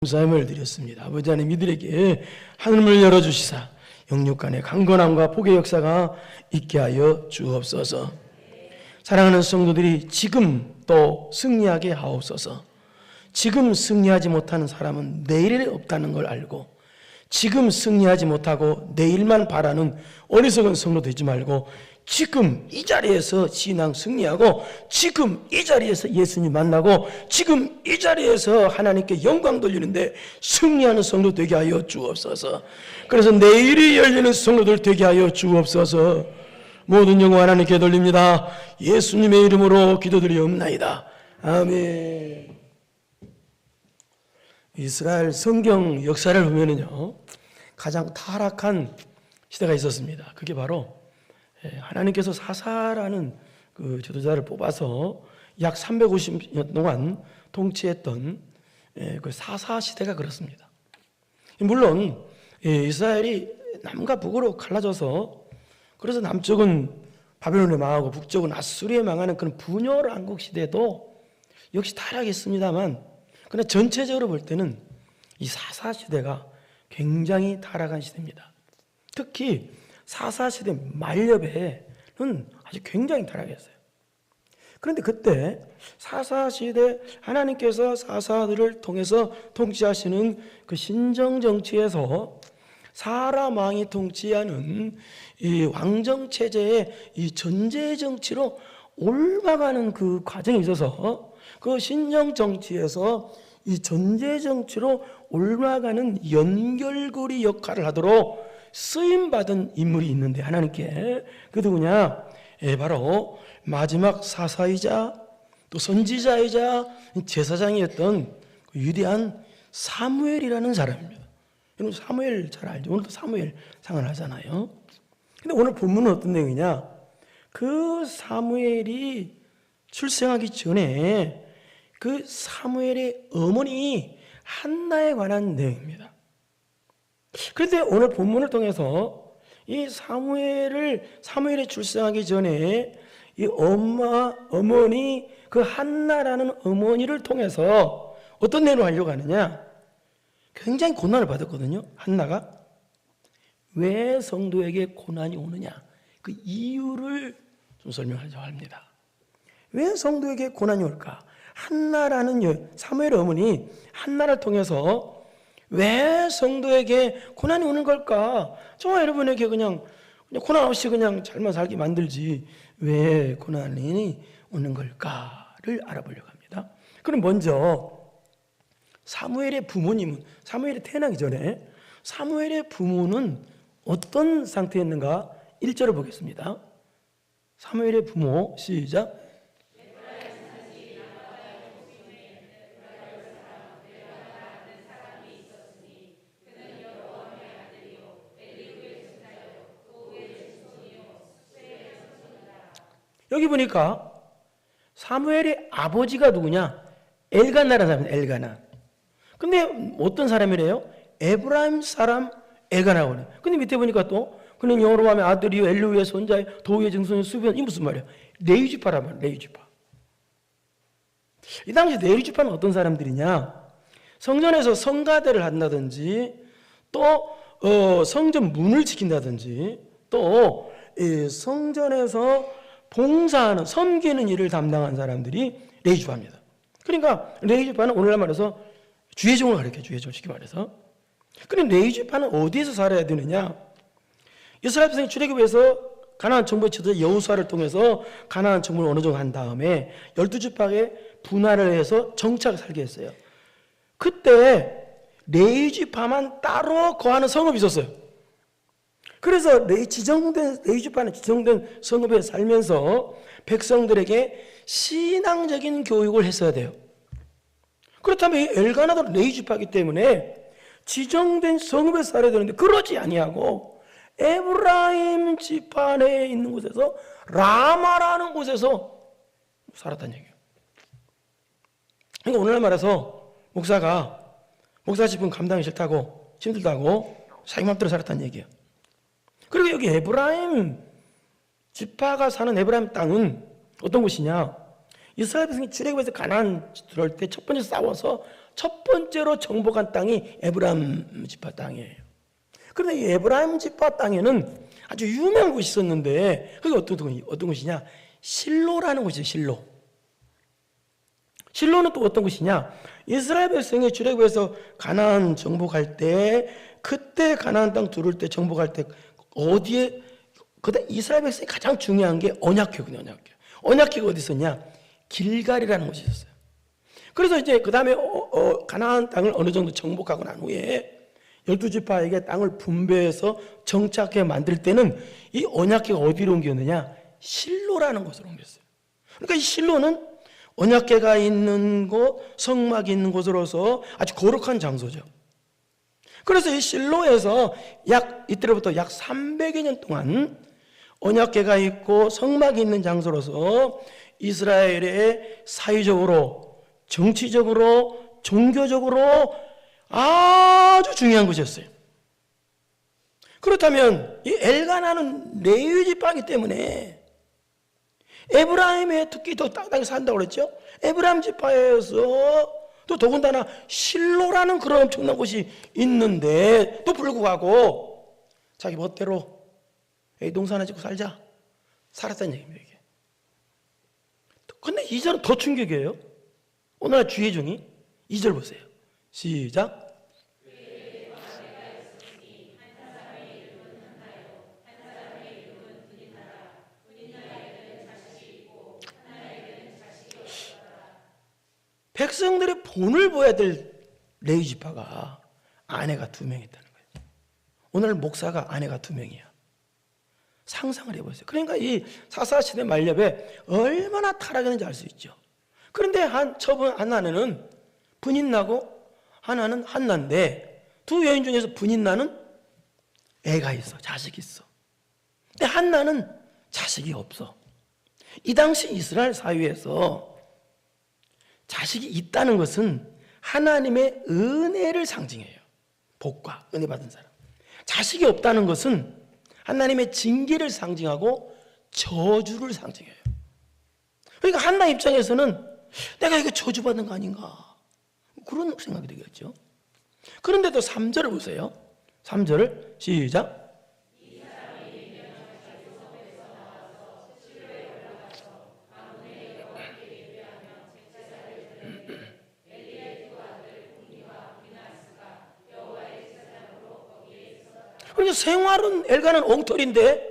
감사함을 드렸습니다. 아버지 하나님, 이들에게 하늘문을 열어주시사 영육간의 강건함과 복의 역사가 있게 하여 주옵소서. 사랑하는 성도들이 지금 또 승리하게 하옵소서. 지금 승리하지 못하는 사람은 내일에 없다는 걸 알고, 지금 승리하지 못하고 내일만 바라는 어리석은 성도 되지 말고, 지금 이 자리에서 신앙 승리하고, 지금 이 자리에서 예수님 만나고, 지금 이 자리에서 하나님께 영광 돌리는데 승리하는 성도 되게 하여 주옵소서. 그래서 내일이 열리는 성도들 되게 하여 주옵소서. 모든 영광 하나님께 돌립니다. 예수님의 이름으로 기도드리옵나이다. 아멘. 이스라엘 성경 역사를 보면은요, 가장 타락한 시대가 있었습니다. 그게 바로 하나님께서 사사라는 그 지도자를 뽑아서 약 350년 동안 통치했던 그 사사 시대가 그렇습니다. 물론 이스라엘이 남과 북으로 갈라져서, 그래서 남쪽은 바벨론에 망하고 북쪽은 아수리에 망하는 그런 분열 왕국 시대도 역시 타락했습니다만, 그러나 전체적으로 볼 때는 이 사사 시대가 굉장히 타락한 시대입니다. 특히 사사시대 말엽에는 아주 굉장히 타락했어요. 그런데 그때 사사시대 하나님께서 사사들을 통해서 통치하시는 그 신정정치에서 사람 왕이 통치하는 이 왕정체제의 이 전제정치로 올라가는 그 과정에 있어서, 그 신정정치에서 이 전제정치로 올라가는 연결고리 역할을 하도록 쓰임받은 인물이 있는데, 하나님께 그 누구냐? 바로 마지막 사사이자 또 선지자이자 제사장이었던 그 위대한 사무엘이라는 사람입니다. 여러분 사무엘 잘 알죠? 오늘도 사무엘 상을 하잖아요. 근데 오늘 본문은 어떤 내용이냐? 그 사무엘이 출생하기 전에 그 사무엘의 어머니 한나에 관한 내용입니다. 그런데 오늘 본문을 통해서 이 사무엘이 출생하기 전에 이 어머니 그 한나라는 어머니를 통해서 어떤 내용을 하려고 하느냐? 굉장히 고난을 받았거든요. 한나가 왜 성도에게 고난이 오느냐, 그 이유를 좀 설명하려고 합니다. 왜 성도에게 고난이 올까? 한나라는 사무엘의 어머니 한나를 통해서 왜 성도에게 고난이 오는 걸까? 저와 여러분에게 그냥 고난 없이 그냥 잘만 살게 만들지 왜 고난이 오는 걸까를 알아보려고 합니다. 그럼 먼저 사무엘의 부모님은, 사무엘이 태어나기 전에 사무엘의 부모는 어떤 상태였는가? 1절을 보겠습니다. 사무엘의 부모, 시작. 여기 보니까 사무엘의 아버지가 누구냐? 엘가나라는 사람입니다. 엘가나. 근데 어떤 사람이래요? 에브라임 사람 엘가나라고 해요. 근데 밑에 보니까 또 그는 여로보암의 아들이요 엘루의 손자요 도우의 증손의 수변. 이 무슨 말이에요? 레위지파란 말이에요. 레위지파. 이 당시 레위지파는 어떤 사람들이냐? 성전에서 성가대를 한다든지, 또 성전 문을 지킨다든지, 또 성전에서 봉사하는, 섬기는 일을 담당한 사람들이 레위지파입니다. 그러니까 레위지파는 오늘날 말해서 주의종을 가리켜요. 주의종, 쉽게 말해서. 그런데 레위지파는 어디에서 살아야 되느냐? 이스라엘 백성이 출애굽에서 가나안 정복의 지도자 여호수아를 통해서 가나안 정복을 어느 정도 한 다음에 12지파에 분할을 해서 정착을 살게 했어요. 그때 레위지파만 따로 거하는 성읍이 있었어요. 그래서 레위지파는 지정된 성읍에 살면서 백성들에게 신앙적인 교육을 했어야 돼요. 그렇다면 이 엘가나도 레위지파이기 때문에 지정된 성읍에 살아야 되는데 그러지 아니하고 에브라임 지파 내에 있는 곳에서 라마라는 곳에서 살았다는 얘기예요. 그러니까 오늘날 말해서 목사 집은 감당이 싫다고, 힘들다고 자기 맘대로 살았다는 얘기예요. 그리고 여기 에브라임 지파가 사는 에브라임 땅은 어떤 곳이냐? 이스라엘 백성이 출애굽해서 가나안 들어올 때 첫 번째 싸워서 첫 번째로 정복한 땅이 에브라임 지파 땅이에요. 그런데 이 에브라임 지파 땅에는 아주 유명한 곳이 있었는데 그게 어떤 곳이냐? 실로라는 곳이에요. 실로. 실로는 또 어떤 곳이냐? 이스라엘 백성이 출애굽해서 가나안 정복할 때, 그때 가나안 땅 들어올 때 정복할 때 어디에, 그때 이스라엘 백성이 가장 중요한 게 언약궤거든요. 언약궤가 어디 있었냐? 길갈이라는 곳이 있었어요. 그래서 이제 그 다음에 가나안 땅을 어느 정도 정복하고 난 후에 12지파에게 땅을 분배해서 정착해 만들 때는 이 언약궤가 어디로 옮겼느냐? 실로라는 곳으로 옮겼어요. 그러니까 이 실로는 언약궤가 있는 곳, 성막이 있는 곳으로서 아주 거룩한 장소죠. 그래서 이 실로에서 이때로부터 약 300여 년 동안 언약궤가 있고 성막이 있는 장소로서 이스라엘의 사회적으로, 정치적으로, 종교적으로 아주 중요한 곳이었어요. 그렇다면 이 엘가나는 레위 지파이기 때문에 에브라임의 특히 더 땅땅히 산다고 그랬죠. 에브라임 지파에서 또 더군다나 실로라는 그런 엄청난 곳이 있는데 또 불구하고 자기 멋대로 농사 하나 짓고 살았다는 얘기입니다. 이게. 근데 2절은 더 충격이에요. 오늘 주의 종이 2절 보세요. 시작. 백성들의 본을 보여야 될 레위 지파가 아내가 2명 있다는 거예요. 오늘 목사가 아내가 2명이야. 상상을 해보세요. 그러니까 이 사사시대 말렵에 얼마나 타락했는지 알 수 있죠. 그런데 한 아내는 분인 나고 하나는 한나인데 두 여인 중에서 분인 나는 애가 있어. 자식이 있어. 근데 한나는 자식이 없어. 이 당시 이스라엘 사회에서 자식이 있다는 것은 하나님의 은혜를 상징해요. 복과 은혜 받은 사람. 자식이 없다는 것은 하나님의 징계를 상징하고 저주를 상징해요. 그러니까 한나 입장에서는 내가 이거 저주받는 거 아닌가 그런 생각이 되겠죠. 그런데도 3절을 보세요. 3절을 시작. 그러니까 생활은 엘가는 엉터리인데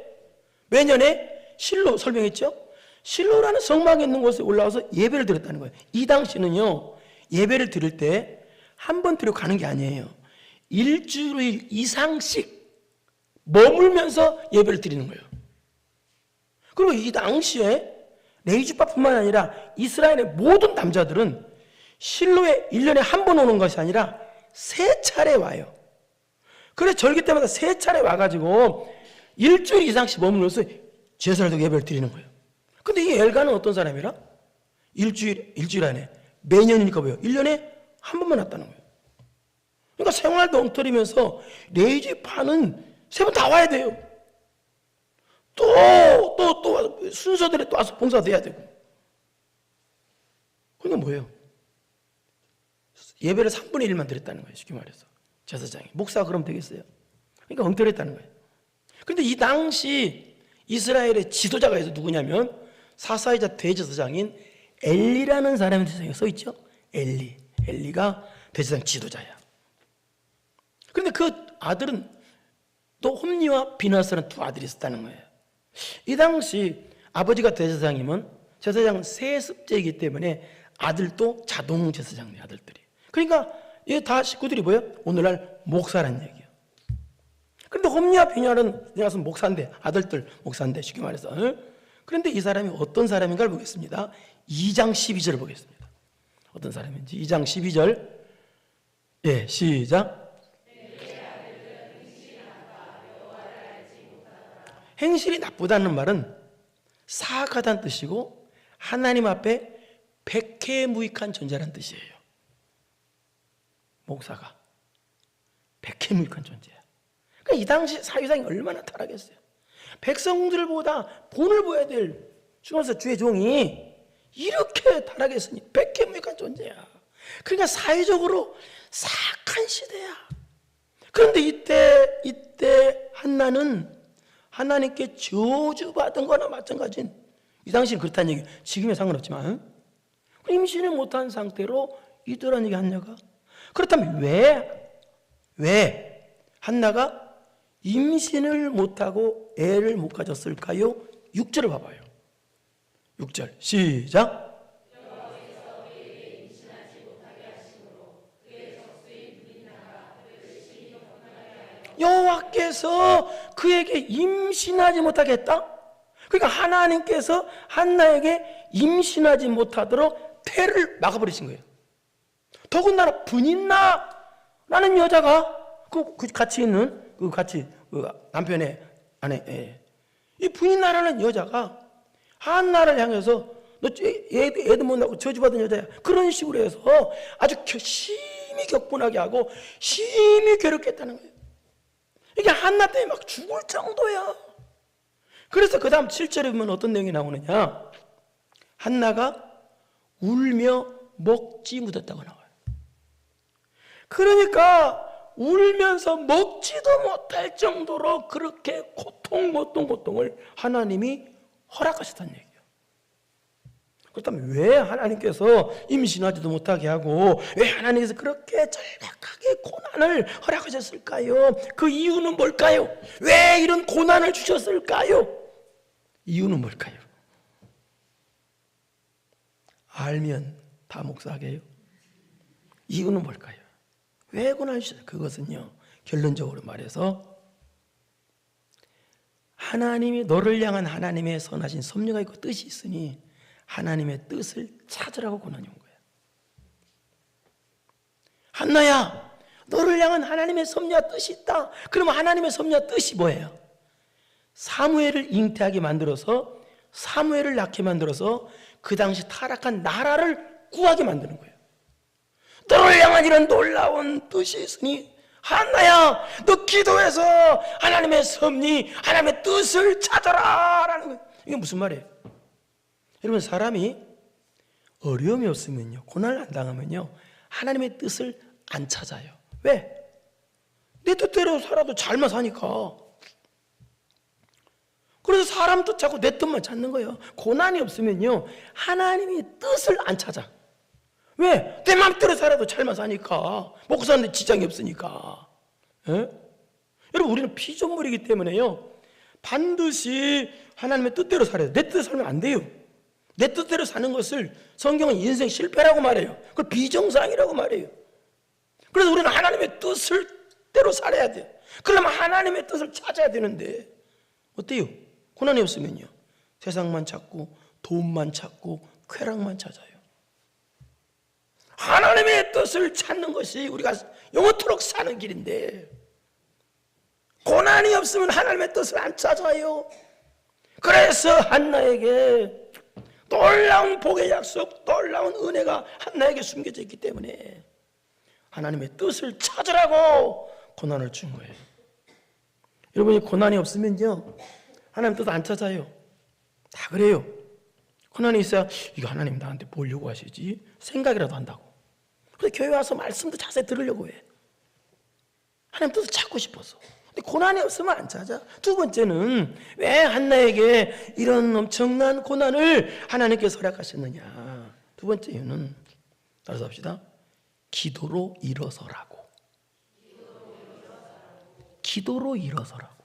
매년에 실로 설명했죠. 실로라는 성막에 있는 곳에 올라와서 예배를 드렸다는 거예요. 이 당시는요 예배를 드릴 때 한 번 드리고 가는 게 아니에요. 일주일 이상씩 머물면서 예배를 드리는 거예요. 그리고 이 당시에 레위지파뿐만 아니라 이스라엘의 모든 남자들은 실로에 1년에 한 번 오는 것이 아니라 3차례 와요. 그래서 절기 때마다 3차례 와가지고 일주일 이상씩 머물면서 제사를 드리고 예배를 드리는 거예요. 근데 이 엘가는 어떤 사람이라? 일주일 안에 매년이니까 뭐예요? 1년에 한 번만 왔다는 거예요. 그러니까 생활도 엉터리면서 레위지파는 3번 다 와야 돼요. 또 순서대로 또 와서 봉사도 해야 되고. 그러니까 뭐예요? 예배를 3분의 1만 드렸다는 거예요. 쉽게 말해서. 제사장이. 목사가 그럼 되겠어요? 그러니까 엉터리했다는 거예요. 그런데 이 당시 이스라엘의 지도자가 있어 누구냐면 사사이자 대제사장인 엘리라는 사람의 세상에 써 있죠. 엘리가 대제사장 지도자야. 그런데 그 아들은 또 홈니와 비나스라는 2 아들이 있었다는 거예요. 이 당시 아버지가 대제사장이면 제사장은 세습제이기 때문에 아들도 자동 제사장이에요. 아들들이. 그러니까 이 다 식구들이 뭐예요? 오늘날 목사라는 얘기예요. 그런데 홈니와 비나스는 목사인데 아들들 목사인데 쉽게 말해서. 그런데 이 사람이 어떤 사람인가를 보겠습니다. 2장 12절을 보겠습니다. 어떤 사람인지 2장 12절 예 시작. 행실이 나쁘다는 말은 사악하다는 뜻이고 하나님 앞에 백해무익한 존재라는 뜻이에요. 목사가 백해무익한 존재야. 그러니까 이 당시 사회상이 얼마나 타락했어요. 백성들보다 본을 보여야 될 주의 종이 이렇게 타락했으니 백해무익한 존재야. 그러니까 사회적으로 사악한 시대야. 그런데 이때 한나는 하나님께 저주받은 거나 마찬가지인, 이 당시는 그렇다는 얘기, 지금에 상관없지만 임신을 못한 상태로 있더라는 얘기. 한나가 그렇다면 왜 한나가 임신을 못하고 애를 못 가졌을까요? 6절을 봐봐요. 6절 시작. 여호와께서 그에게 임신하지 못하게 했다. 그러니까 하나님께서 한나에게 임신하지 못하도록 태를 막아버리신 거예요. 더군다나 분인나라는 여자가 그 같이 있는 그 남편의 아내, 이 분인나라는 여자가 한나를 향해서 너 애도 못 낳고 저주받은 여자야, 그런 식으로 해서 아주 심히 격분하게 하고 심히 괴롭게 했다는 거예요. 이게 한나 때문에 막 죽을 정도야. 그래서 그 다음 7절에 보면 어떤 내용이 나오느냐, 한나가 울며 먹지 못했다고 나와요. 그러니까 울면서 먹지도 못할 정도로 그렇게 고통을 하나님이 허락하셨다는 얘기예요. 그렇다면 왜 하나님께서 임신하지도 못하게 하고 왜 하나님께서 그렇게 절박하게 고난을 허락하셨을까요? 그 이유는 뭘까요? 왜 이런 고난을 주셨을까요? 이유는 뭘까요? 알면 다 목사게요. 이유는 뭘까요? 왜 고난을 주셨을까요? 그것은요, 결론적으로 말해서 하나님이 너를 향한 하나님의 선하신 섭리가 있고 뜻이 있으니 하나님의 뜻을 찾으라고 고난이 온 거예요. 한나야, 너를 향한 하나님의 섭리와 뜻이 있다. 그러면 하나님의 섭리와 뜻이 뭐예요? 사무엘을 잉태하게 만들어서, 사무엘을 낳게 만들어서 그 당시 타락한 나라를 구하게 만드는 거예요. 너를 향한 이런 놀라운 뜻이 있으니 한나야, 너 기도해서 하나님의 섭리, 하나님의 뜻을 찾아라 라는 거예요. 이게 무슨 말이에요? 여러분, 사람이 어려움이 없으면요, 고난을 안 당하면요, 하나님의 뜻을 안 찾아요. 왜? 내 뜻대로 살아도 잘만 사니까. 그래서 사람 뜻 찾고 내 뜻만 찾는 거예요. 고난이 없으면요, 하나님의 뜻을 안 찾아. 왜? 내 마음대로 살아도 잘만 사니까. 먹고 사는데 지장이 없으니까. 에? 여러분, 우리는 피조물이기 때문에요, 반드시 하나님의 뜻대로 살아야 돼요. 내 뜻대로 살면 안 돼요. 내 뜻대로 사는 것을 성경은 인생 실패라고 말해요. 그걸 비정상이라고 말해요. 그래서 우리는 하나님의 뜻대로 살아야 돼요. 그러면 하나님의 뜻을 찾아야 되는데 어때요? 고난이 없으면요, 세상만 찾고 돈만 찾고 쾌락만 찾아요. 하나님의 뜻을 찾는 것이 우리가 영원토록 사는 길인데 고난이 없으면 하나님의 뜻을 안 찾아요. 그래서 한나에게 놀라운 복의 약속, 놀라운 은혜가 한나에게 숨겨져 있기 때문에 하나님의 뜻을 찾으라고 고난을 준 거예요. 여러분이 고난이 없으면요, 하나님 뜻 안 찾아요. 다 그래요. 고난이 있어야 이거 하나님 나한테 뭘 요구하시지 생각이라도 한다고. 그래서 교회 와서 말씀도 자세히 들으려고 해. 하나님 뜻을 찾고 싶어서. 근데 고난이 없으면 안 찾아. 두 번째는 왜 한나에게 이런 엄청난 고난을 하나님께서 허락하셨느냐. 두 번째 이유는 따라서 합시다. 기도로 일어서라고. 기도로 일어서라고.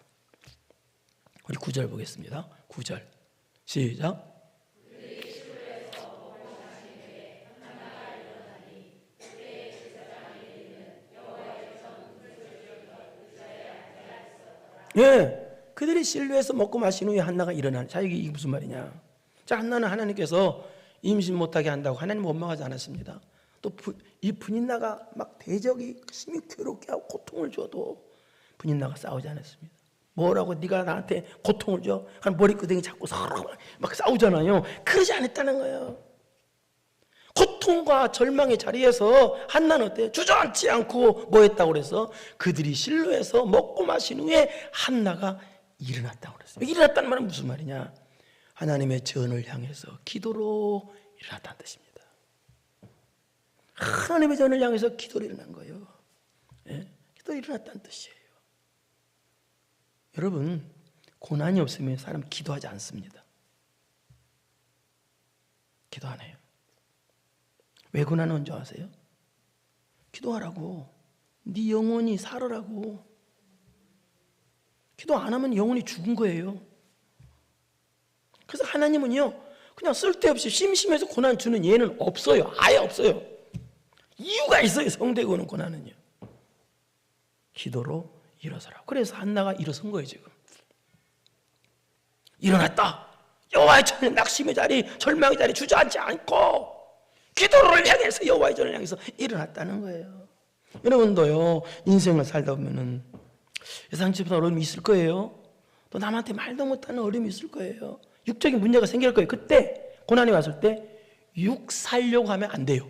우리 9절 보겠습니다. 9절 시작. 예, 그들이 실로에서 먹고 마신 후에 한나가 일어나는. 자, 이게 무슨 말이냐. 자, 한나는 하나님께서 임신 못하게 한다고 하나님 원망하지 않았습니다. 또 이 분인나가 막 대적이 심히 괴롭게 하고 고통을 줘도 분인나가 싸우지 않았습니다. 뭐라고 네가 나한테 고통을 줘? 한 머리끄댕이 잡고 서로 막 싸우잖아요. 그러지 않았다는 거예요. 고통과 절망의 자리에서 한나는 어때? 주저앉지 않고 뭐 했다고 그래서 그들이 실로에서 먹고 마신 후에 한나가 일어났다고 그랬어요. 일어났다는 말은 무슨 말이냐? 하나님의 전을 향해서 기도로 일어났다는 뜻입니다. 하나님의 전을 향해서 기도를 일어난 거예요. 예? 기도를 일어났다는 뜻이에요. 여러분, 고난이 없으면 사람 기도하지 않습니다. 기도 안 해요. 왜 고난은 온줄 아세요? 기도하라고. 네 영혼이 살으라고. 기도 안 하면 영혼이 죽은 거예요. 그래서 하나님은요, 그냥 쓸데없이 심심해서 고난 주는 예는 없어요. 아예 없어요. 이유가 있어요. 성도에게 오는 고난은요. 기도로 일어서라. 그래서 한나가 일어선 거예요. 지금 일어났다. 여호와의 전에 낙심의 자리, 절망의 자리 주저앉지 않고 기도를 향해서 여호와의 전을 향해서 일어났다는 거예요. 여러분도요, 인생을 살다 보면은 예상치보다 어려움이 있을 거예요. 또 남한테 말도 못하는 어려움이 있을 거예요. 육적인 문제가 생길 거예요. 그때 고난이 왔을 때 육 살려고 하면 안 돼요.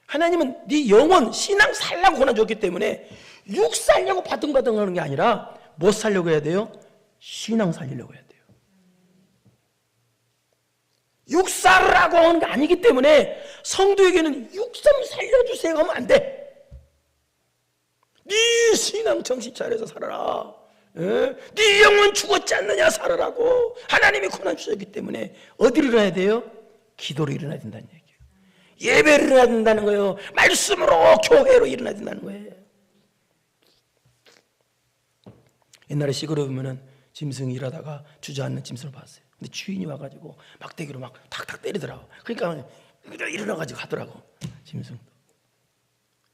하나님은 네 영혼, 신앙 살려고 고난 줬기 때문에 육 살려고 바둥바둥 하는 게 아니라 뭐 살려고 해야 돼요? 신앙 살리려고 해야 돼요. 육 살으라고 하는 게 아니기 때문에 성도에게는 육 좀 살려주세요 하면 안 돼. 네 신앙 정신 차려서 살아라. 네 영혼 죽었지 않느냐 살아라고 하나님이 고난 주셨기 때문에 어디로 일어나야 돼요? 기도로 일어나야 된다는 얘기예요. 예배로 일어나야 된다는 거예요. 말씀으로 교회로 일어나야 된다는 거예요. 옛날에 시골에 보면은 짐승이 일하다가 주저앉는 짐승을 봤어요. 근데 주인이 와가지고 막대기로 막 탁탁 때리더라고. 그러니까 일어나가지고 하더라고. 짐승도.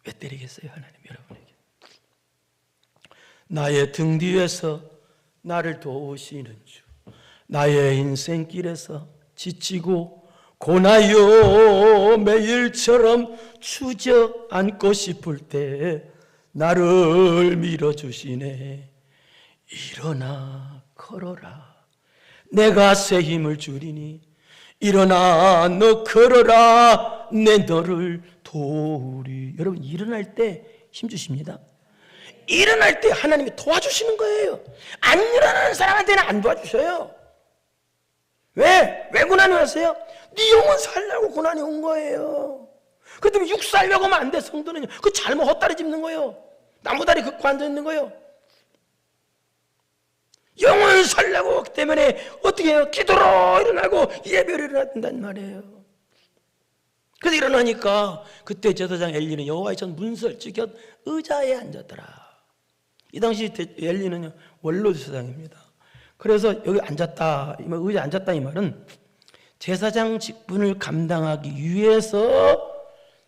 왜 때리겠어요? 하나님 여러분에게. 나의 등 뒤에서 나를 도우시는 주, 나의 인생길에서 지치고 고나요 매일처럼 주저앉고 싶을 때 나를 밀어주시네. 일어나 걸어라. 내가 새 힘을 주리니 일어나 너 걸어라. 내 너를 도우리. 여러분, 일어날 때 힘 주십니다. 일어날 때 하나님이 도와주시는 거예요. 안 일어나는 사람한테는 안 도와주셔요. 왜 고난이 왔어요? 네 영혼 살려고 고난이 온 거예요. 그 때문에 육 살려고 하면 안 돼. 성도는요, 그 잘못 헛다리 짚는 거예요. 나무다리 긋고 앉아있는 거예요. 영혼 살려고 하기 때문에 어떻게 해요? 기도로 일어나고 예배로 일어나야 된다는 말이에요. 그래서 일어나니까 그때 제사장 엘리는 여호와의 전 문설주 곁 의자에 앉았더라. 이 당시 엘리는요, 원로 제사장입니다. 그래서 여기 앉았다, 의자에 앉았다 이 말은 제사장 직분을 감당하기 위해서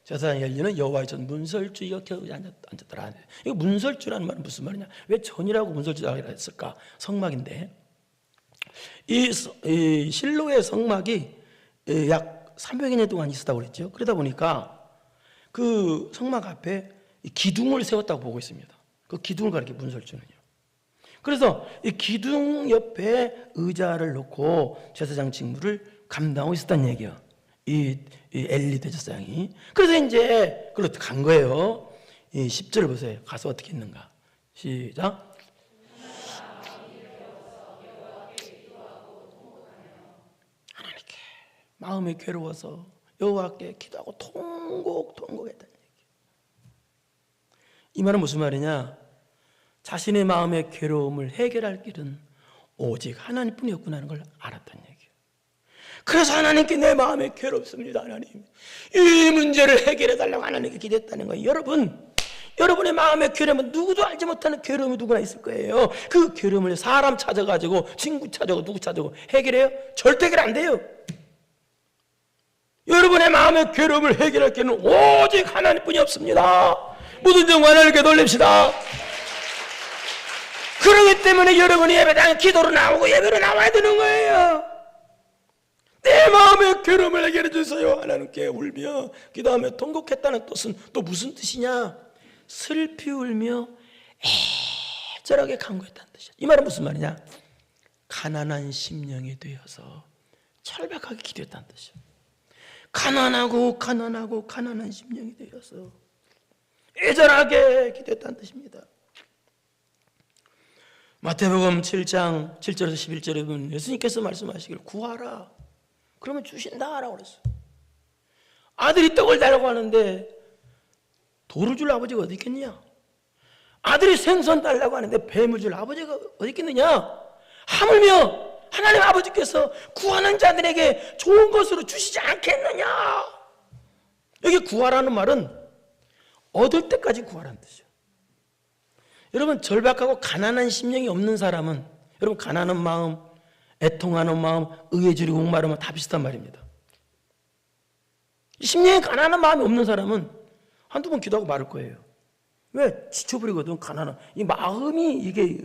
제사장 엘리는 여호와의 전 문설주 곁에 앉았더라. 이거 문설주라는 말은 무슨 말이냐? 왜 전이라고 문설주라고 했을까? 성막인데 이 실로의 성막이 약 300여 년 동안 있었다고 그랬죠. 그러다 보니까 그 성막 앞에 기둥을 세웠다고 보고 있습니다. 그 기둥을 가리켜 문설주는요. 그래서 이 기둥 옆에 의자를 놓고 제사장 직무를 감당하고 있었다는 얘기예요. 이 엘리 대제사장이. 그래서 이제 그걸로 간 거예요. 이 10절을 보세요. 가서 어떻게 했는가. 시작. 하나님께 마음이 괴로워서 여호와께 기도하고 통곡했다는 얘기예요. 이 말은 무슨 말이냐? 자신의 마음의 괴로움을 해결할 길은 오직 하나님뿐이었구나 하는 걸 알았다는 얘기예요. 그래서 하나님께 내 마음이 괴롭습니다. 하나님, 이 문제를 해결해 달라고 하나님께 기도했다는 거예요. 여러분의 마음의 괴로움은 누구도 알지 못하는 괴로움이 누구나 있을 거예요. 그 괴로움을 사람 찾아가지고 친구 찾아가고 누구 찾아가고 해결해요? 절대 해결 안 돼요. 여러분의 마음의 괴로움을 해결할 길은 오직 하나님뿐이 없습니다. 모든 정 하나님께 돌립시다. 그렇기 때문에 여러분이 예배당에 기도로 나오고 예배로 나와야 되는 거예요. 내 마음의 괴로움을 해결해 주세요. 하나님께 울며 기도하며 통곡했다는 뜻은 또 무슨 뜻이냐? 슬피 울며 애절하게 간구했다는 뜻이야. 이 말은 무슨 말이냐? 가난한 심령이 되어서 철벽하게 기도했다는 뜻이야. 가난한 심령이 되어서 애절하게 기도했다는 뜻입니다. 마태복음 7장 7절에서 11절에 보면 예수님께서 말씀하시길 구하라 그러면 주신다라고 그랬어요. 아들이 떡을 달라고 하는데 돌을 줄 아버지가 어디 있겠느냐? 아들이 생선 달라고 하는데 뱀을 줄 아버지가 어디 있겠느냐? 하물며 하나님 아버지께서 구하는 자들에게 좋은 것으로 주시지 않겠느냐? 여기 구하라는 말은 얻을 때까지 구하라는 뜻이에요. 여러분, 절박하고 가난한 심령이 없는 사람은, 여러분, 가난한 마음, 애통하는 마음, 의에 주리고 목마르면 다 비슷한 말입니다. 심령에 가난한 마음이 없는 사람은 한두 번 기도하고 말을 거예요. 왜? 지쳐버리거든. 가난한 이 마음이, 이게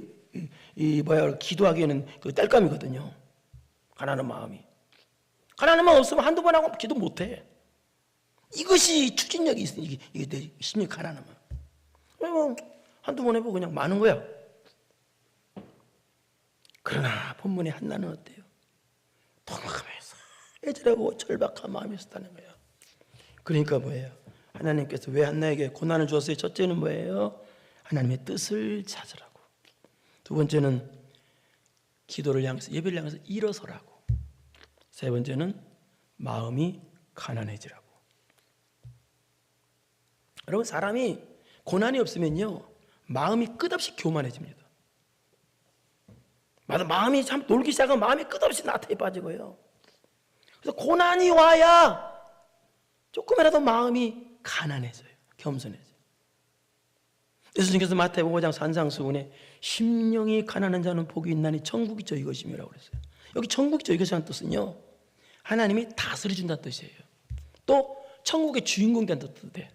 기도하기에는 그 땔감이거든요. 가난한 마음이. 가난한 마음 없으면 한두 번 하고 기도 못해. 이것이 추진력이 있으니 이게 내 심령이 가난한 마음. 한두 번 해보고 그냥 마는 거야. 그러나 본문의 한나는 어때요? 통함에서 애절하고 절박한 마음이 있었다는 거예요. 그러니까 뭐예요? 하나님께서 왜 한나에게 고난을 주었어요? 첫째는 뭐예요? 하나님의 뜻을 찾으라고. 두 번째는 기도를 향해서, 예배를 향해서 일어서라고. 세 번째는 마음이 가난해지라고. 여러분, 사람이 고난이 없으면요, 마음이 끝없이 교만해집니다. 마음이 참 놀기 시작하면 마음이 끝없이 나태해 빠지고요. 그래서 고난이 와야 조금이라도 마음이 가난해져요. 겸손해져요. 예수님께서 마태복음 5장 산상수훈에 심령이 가난한 자는 복이 있나니 천국이 저희 것임이라고 그랬어요. 여기 천국이 저희 것이라는 뜻은요, 하나님이 다스려 준다는 뜻이에요. 또 천국의 주인공이 된다는 뜻도 돼.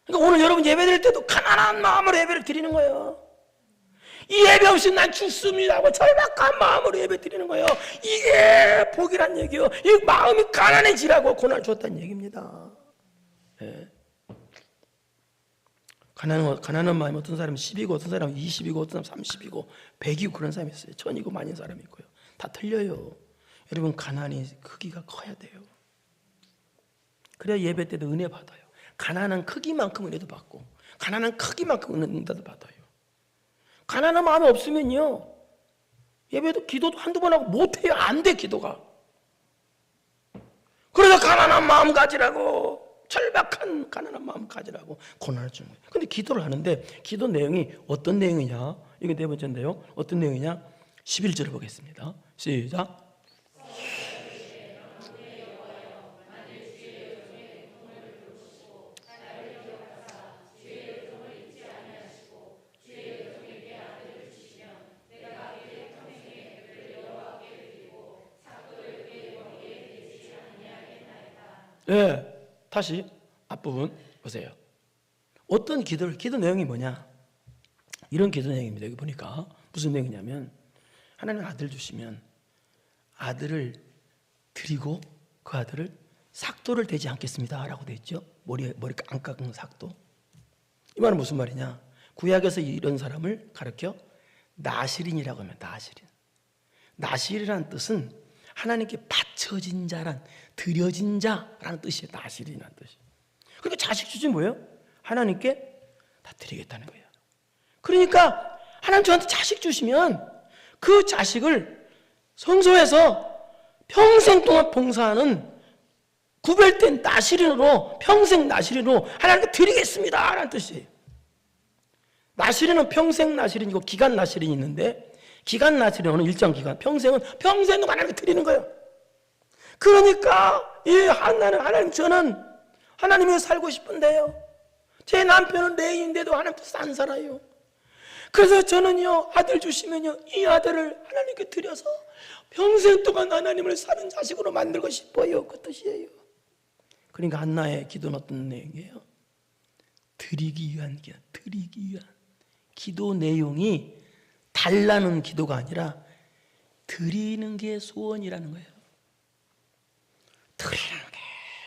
그러니까 오늘 여러분 예배 드릴 때도 가난한 마음으로 예배를 드리는 거예요. 이 예배 없이 난 죽습니다 하고 절박한 마음으로 예배 드리는 거예요. 이게 복이란 얘기예요. 이 마음이 가난해지라고 고난을 줬다는 얘기입니다. 네. 가난한 마음이 어떤 사람은 10이고 어떤 사람은 20이고 어떤 사람은 30이고 100이고 그런 사람이 있어요. 1000이고 만인 사람이 있고요. 다 틀려요. 여러분, 가난이 크기가 커야 돼요. 그래야 예배 때도 은혜 받아요. 가난한 크기만큼 은혜도 받고 가난한 크기만큼 은혜도 받아요. 가난한 마음이 없으면요, 예배도 기도도 한두 번 하고 못해요. 안 돼, 기도가. 그래서 가난한 마음 가지라고, 절박한 가난한 마음 가지라고 고난을 주는 거예요. 근데 기도를 하는데 기도 내용이 어떤 내용이냐? 이게 네 번째인데요. 어떤 내용이냐? 11절을 보겠습니다. 시작. 네, 다시 앞부분 보세요. 어떤 기도 내용이 뭐냐? 이런 기도 내용입니다. 여기 보니까 무슨 내용이냐면, 하나님 아들 주시면 아들을 드리고 그 아들을 삭도를 대지 않겠습니다 라고 되어 있죠. 머리 안 깎은 삭도. 이 말은 무슨 말이냐? 구약에서 이런 사람을 가르쳐 나시린이라고 하면 나시린이라는 뜻은 하나님께 바쳐진 자란, 드려진 자라는 뜻이에요. 나시린이라는 뜻이. 그러니까 자식 주지 뭐예요? 하나님께 다 드리겠다는 거예요. 그러니까 하나님 저한테 자식 주시면 그 자식을 성소에서 평생 동안 봉사하는 구별된 나시린으로, 평생 나시린으로 하나님께 드리겠습니다 라는 뜻이에요. 나시린은 평생 나시린이고 기간 나시린이 있는데, 기간 나시린은 일정 기간, 평생은 평생도 하나님께 드리는 거예요. 그러니까 이 한나는, 하나님 저는 하나님 위해 살고 싶은데요, 제 남편은 레인인데도 하나님 뜻 안 살아요. 그래서 저는요, 아들 주시면요, 이 아들을 하나님께 드려서 평생 동안 하나님을 사는 자식으로 만들고 싶어요. 그 뜻이에요. 그러니까 한나의 기도는 어떤 내용이에요? 드리기 위한 기도, 드리기 위한 기도 내용이 달라는 기도가 아니라 드리는 게 소원이라는 거예요. 드리는 게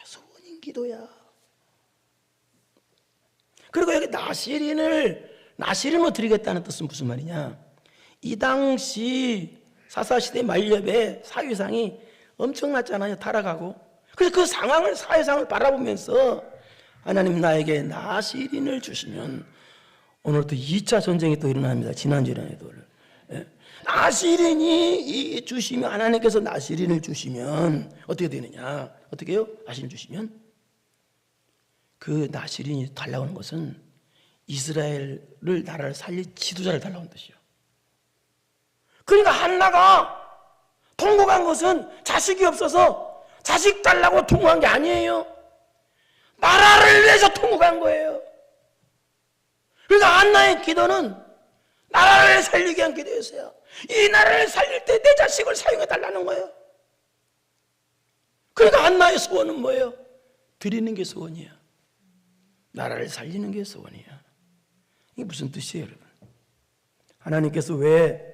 소원인 기도야. 그리고 여기 나시린으로 드리겠다는 뜻은 무슨 말이냐? 이 당시 사사시대 말렵에 사회상이 엄청났잖아요. 타락하고. 그래서 그 상황을, 사회상을 바라보면서 하나님 나에게 나시린을 주시면, 오늘 또 2차 전쟁이 또 일어납니다. 지난주에도 예? 나시린이 주시면, 하나님께서 나시린을 주시면 어떻게 되느냐? 어떻게 해요? 나시린 주시면 그 나시린이 달라고 하는 것은 이스라엘을, 나라를 살릴 지도자를 달라고 하는 뜻이요. 그러니까 한나가 통곡한 것은 자식이 없어서 자식 달라고 통곡한 게 아니에요. 나라를 위해서 통곡한 거예요. 그러니까 한나의 기도는 나라를 살리기 위한 기도였어요. 이 나라를 살릴 때 내 자식을 사용해 달라는 거예요. 그러니까 한나의 소원은 뭐예요? 드리는 게 소원이야. 나라를 살리는 게 소원이야. 이게 무슨 뜻이에요, 여러분? 하나님께서 왜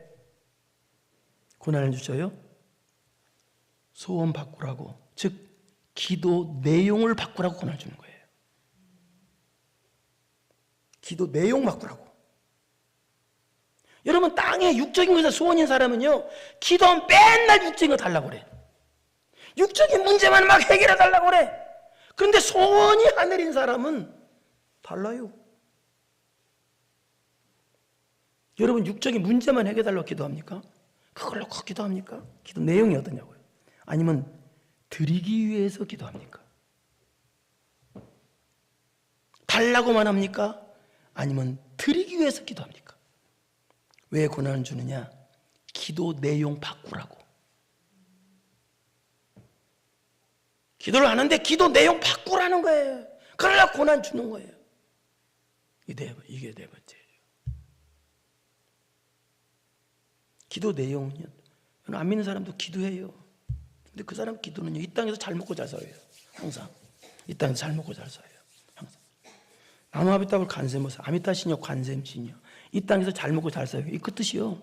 고난을 주셔요? 소원 바꾸라고, 즉 기도 내용을 바꾸라고 고난을 주는 거예요. 기도 내용 바꾸라고. 여러분, 땅에 육적인 것에 소원인 사람은요, 기도하면 맨날 육적인 거 달라고 그래. 육적인 문제만 막 해결해 달라고 그래. 그런데 소원이 하늘인 사람은 달라요. 여러분, 육적인 문제만 해결해 달라고 기도합니까? 그걸로 꼭 기도합니까? 기도 내용이 어떠냐고요? 아니면 드리기 위해서 기도합니까? 달라고만 합니까? 아니면 드리기 위해서 기도합니까? 왜 고난을 주느냐? 기도 내용 바꾸라고. 기도를 하는데 기도 내용 바꾸라는 거예요. 그러려고 고난 주는 거예요. 이게 네 번째예요. 기도 내용은요, 안 믿는 사람도 기도해요. 근데 그 사람 기도는요, 이 땅에서 잘 먹고 잘 살아요. 항상 이 땅에서 잘 먹고 잘 살아요. 항상 나무 아미타불 간세모사, 아미타신여 관셈신여, 이 땅에서 잘 먹고 잘 살아요. 이 그 뜻이요.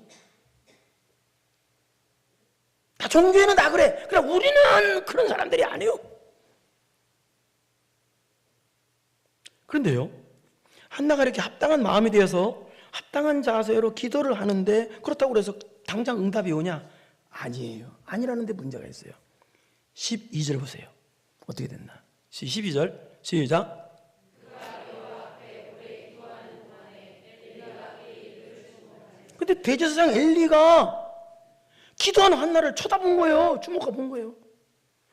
다 종교에는 다 그래. 그래, 우리는 그런 사람들이 아니에요. 그런데요, 한나가 이렇게 합당한 마음이 되어서 합당한 자세로 기도를 하는데, 그렇다고 해서 당장 응답이 오냐? 아니에요. 아니라는 데 문제가 있어요. 12절 보세요. 어떻게 됐나? 12절 시작. 근데 대제사장 엘리가 기도하는 한나를 쳐다본 거예요. 주목해 본 거예요.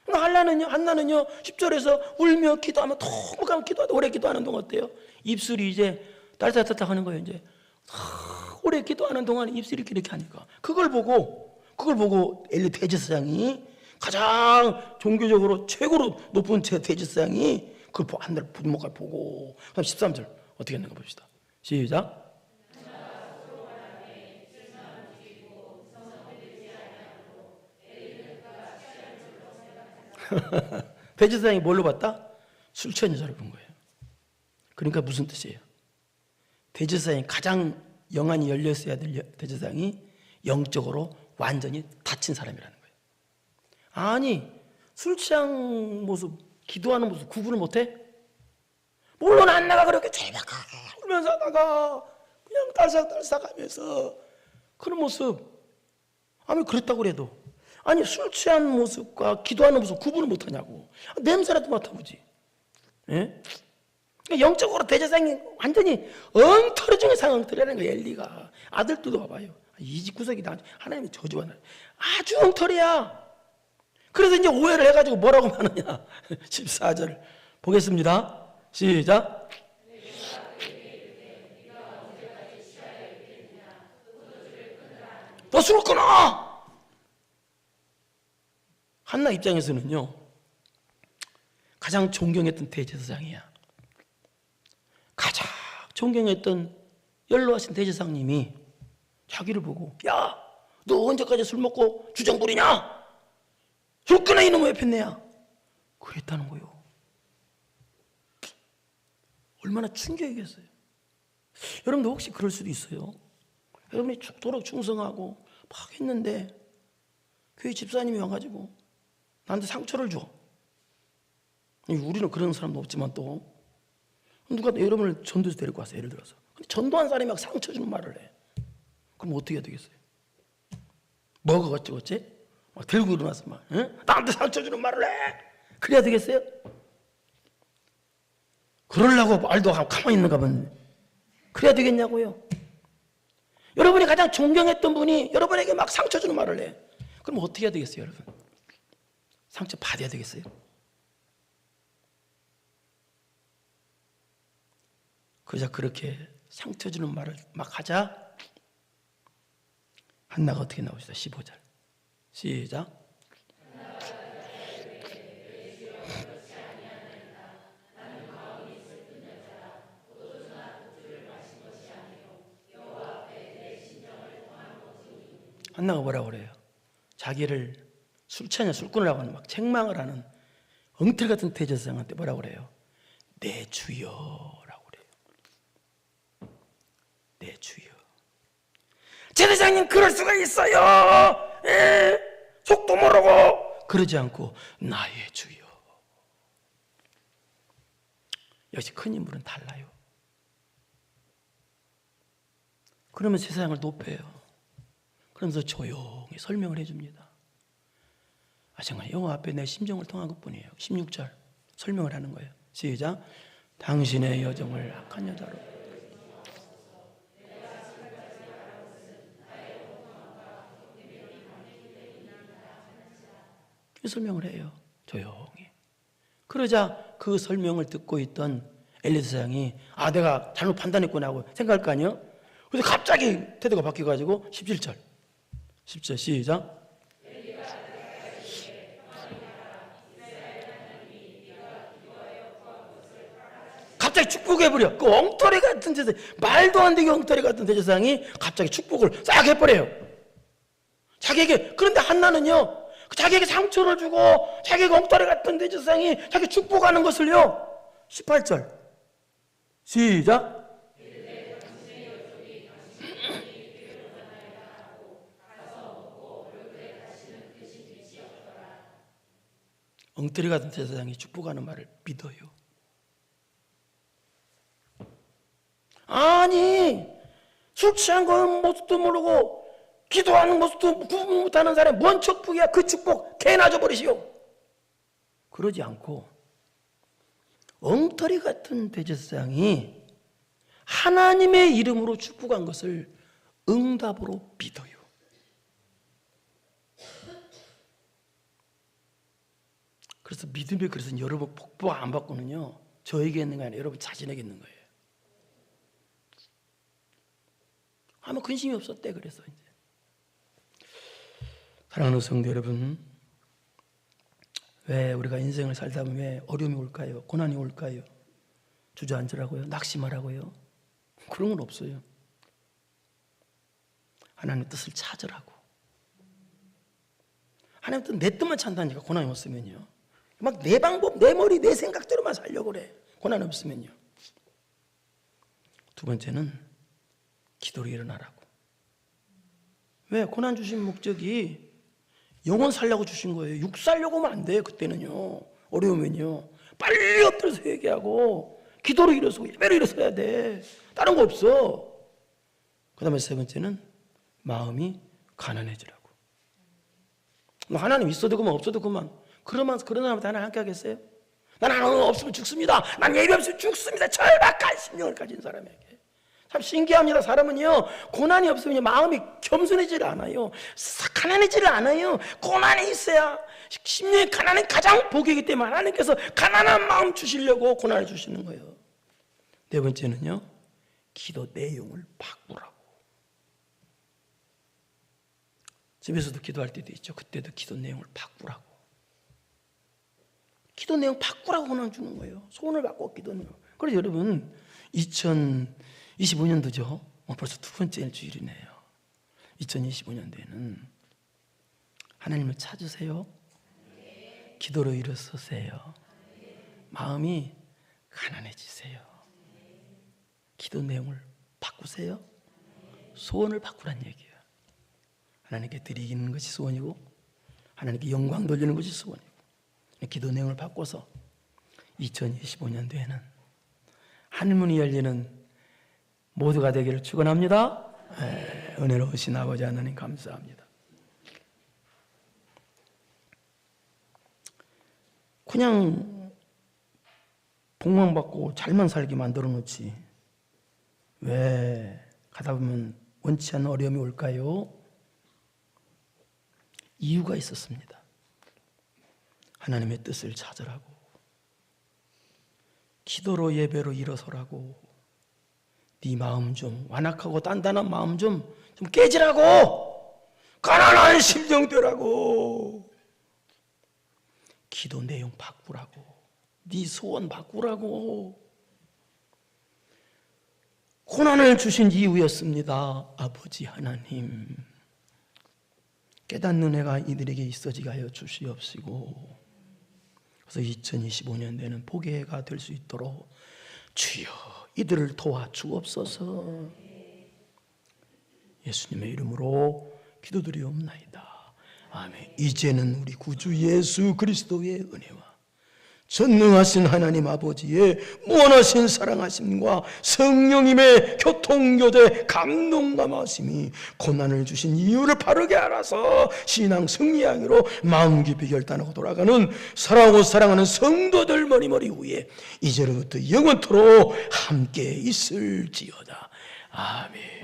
한나는요 10절에서 울며 기도하며 통곡하며 기도하다 오래 기도하는 동안 어때요? 입술이 이제 딸딱딸딱 하는 거예요. 이제 오래 기도하는 동안 입술이 이렇게 하니까 그걸 보고 엘리 대제사장이, 가장 종교적으로 최고로 높은 대제사장이 그걸 한나를 주목해 보고, 그럼 13절 어떻게 했는가 봅시다. 시작. 대제사장이 뭘로 봤다? 술 취한 여자를 본 거예요. 그러니까 무슨 뜻이에요? 대제사장이 가장 영안이 열렸어야 될 대제사장이 영적으로 완전히 닫힌 사람이라는 거예요. 아니, 술 취한 모습, 기도하는 모습 구분을 못해? 물론 한나가 그렇게 절박하면서 하다가 그냥 딸싹딸싹하면서 그런 모습, 아니 그랬다고 그래도, 아니 술 취한 모습과 기도하는 모습 구분을 못하냐고. 냄새라도 맡아보지. 예? 영적으로 대제사장이 완전히 엉터리 중에 상엉터리라는 거예요. 엘리가 아들도 봐봐요. 이 집 구석이 하나님의 저주받는, 아주 엉터리야. 그래서 이제 오해를 해가지고 뭐라고 하느냐. 14절 보겠습니다. 시작. 너 술을 끊어. 한나 입장에서는요, 가장 존경했던 대제사장이야. 가장 존경했던 연로하신 대제사장님이 자기를 보고, 야, 너 언제까지 술 먹고 주정 부리냐? 술 끊어 이놈의 폈네야. 그랬다는 거예요. 얼마나 충격이겠어요. 여러분도 혹시 그럴 수도 있어요. 여러분이 죽도록 충성하고 막 했는데 교회 집사님이 와가지고 나한테 상처를 줘. 우리는 그런 사람도 없지만 또 누가 여러분을 전도해서 데리고 왔어요. 예를 들어서. 근데 전도한 사람이 막 상처 주는 말을 해. 그럼 어떻게 해야 되겠어요? 뭐가 어쩌고저쩌? 막 들고 일어나서 막, 응? 나한테 상처 주는 말을 해. 그래야 되겠어요? 그러려고 말도 하고 가만히 있는가 보네. 그래야 되겠냐고요. 여러분이 가장 존경했던 분이 여러분에게 막 상처 주는 말을 해. 그럼 어떻게 해야 되겠어요, 여러분? 상처 받아야 되겠어요? 그저 그렇게 상처 주는 말을 막 하자 한나가 어떻게 나오시죠? 15절 시작. 한나가 뭐라고 그래요? 자기를 술 취하냐 술꾼이라고 하는 막 책망을 하는 엉터리 같은 대제사장한테 뭐라고 그래요? 내 주여라고 그래요. 내 주여. 제사장님 그럴 수가 있어요. 속도 모르고. 그러지 않고 나의 주여. 역시 큰 인물은 달라요. 그러면 제사장을 높여요. 그러면서 조용히 설명을 해줍니다. 정말 여호와 앞에 내 심정을 통한 것뿐이에요. 16절 설명을 하는 거예요. 시작. 당신의 여정을 악한 여자로. 이 설명을 해요. 조용히. 그러자 그 설명을 듣고 있던 엘리 제사장이 내가 잘못 판단했구나 하고 생각할 거 아니에요? 그래서 갑자기 태도가 바뀌어가지고 17절 시작. 갑자기 축복해버려. 그 엉터리 같은 제사장, 말도 안 되게 엉터리 같은 대제사장이 갑자기 축복을 싹 해버려요. 자기에게. 그런데 한나는요, 자기에게 상처를 주고 자기가 엉터리 같은 대제사장이 자기 축복하는 것을요, 18절 시작. 엉터리 같은 제사장이 축복하는 말을 믿어요. 아니, 술 취한 거 모습도 모르고 기도하는 모습도 구분 못하는 사람이 뭔 축복이야. 그 축복 개나 줘버리시오. 그러지 않고 엉터리 같은 대제사장이 하나님의 이름으로 축복한 것을 응답으로 믿어요. 그래서 믿음의 그릇은 여러분 복부 안 받고는요, 저에게 있는 게 아니라 여러분 자신에게 있는 거예요. 아무 근심이 없었대. 그래서 이제 사랑하는 성도 여러분, 왜 우리가 인생을 살다 보면 왜 어려움이 올까요? 고난이 올까요? 주저앉으라고요? 낙심하라고요? 그런 건 없어요. 하나님의 뜻을 찾으라고. 하나님의 뜻 내 뜻만 찾다니까. 고난이 없으면요, 막 내 방법, 내 머리, 내 생각대로만 살려고 그래. 고난이 없으면요. 두 번째는 기도로 일어나라고. 왜? 고난 주신 목적이 영혼 살려고 주신 거예요. 육 살려고 하면 안 돼요. 그때는요, 어려우면요, 빨리 엎드려서 회개하고 기도로 일어서고 예배로 일어서야 돼. 다른 거 없어. 그 다음에 세 번째는 마음이 가난해지라고. 하나님 있어도 그만 없어도 그만. 그런 사람한테 하나님 함께 하겠어요? 난 하나님 없으면 죽습니다. 난 예배 없으면 죽습니다. 절박한 심령을 가진 사람에게. 참 신기합니다. 사람은요, 고난이 없으면 마음이 겸손해지질 않아요. 가난해지질 않아요. 고난이 있어야. 심령의 가난은 가장 복이기 때문에 하나님께서 가난한 마음 주시려고 고난을 주시는 거예요. 네 번째는요, 기도 내용을 바꾸라고. 집에서도 기도할 때도 있죠. 그때도 기도 내용을 바꾸라고. 기도 내용 바꾸라고 고난 주는 거예요. 소원을 바꿔 기도 내용. 그래서 여러분, 2025년도죠. 벌써 두 번째 주일이네요. 2025년도에는 하나님을 찾으세요. 기도로 일어서세요. 마음이 가난해지세요. 기도 내용을 바꾸세요. 소원을 바꾸란 얘기예요. 하나님께 드리는 것이 소원이고 하나님께 영광 돌리는 것이 소원이고, 기도 내용을 바꿔서 2025년도에는 하늘문이 열리는 모두가 되기를 축원합니다. 은혜로우신 아버지 하나님 감사합니다. 그냥 복만 받고 잘만 살게 만들어 놓지, 왜 가다 보면 원치 않는 어려움이 올까요? 이유가 있었습니다. 하나님의 뜻을 찾으라고, 기도로 예배로 일어서라고, 네 마음 좀 완악하고 단단한 마음 좀 깨지라고, 가난한 심정 되라고, 기도 내용 바꾸라고, 네 소원 바꾸라고. 고난을 주신 이유였습니다. 아버지 하나님, 깨닫는 애가 이들에게 있어지게 하여 주시옵시고, 그래서 2025년에는 복의 해가 될 수 있도록 주여 이들을 도와주옵소서. 예수님의 이름으로 기도드리옵나이다. 아멘. 이제는 우리 구주 예수 그리스도의 은혜와 전능하신 하나님 아버지의 무한하신 사랑하심과 성령님의 교통교제 감동감하심이 고난을 주신 이유를 바르게 알아서 신앙 승리하기로 마음 깊이 결단하고 돌아가는 사랑하고 사랑하는 성도들 머리머리 위에 이제로부터 영원토록 함께 있을지어다. 아멘.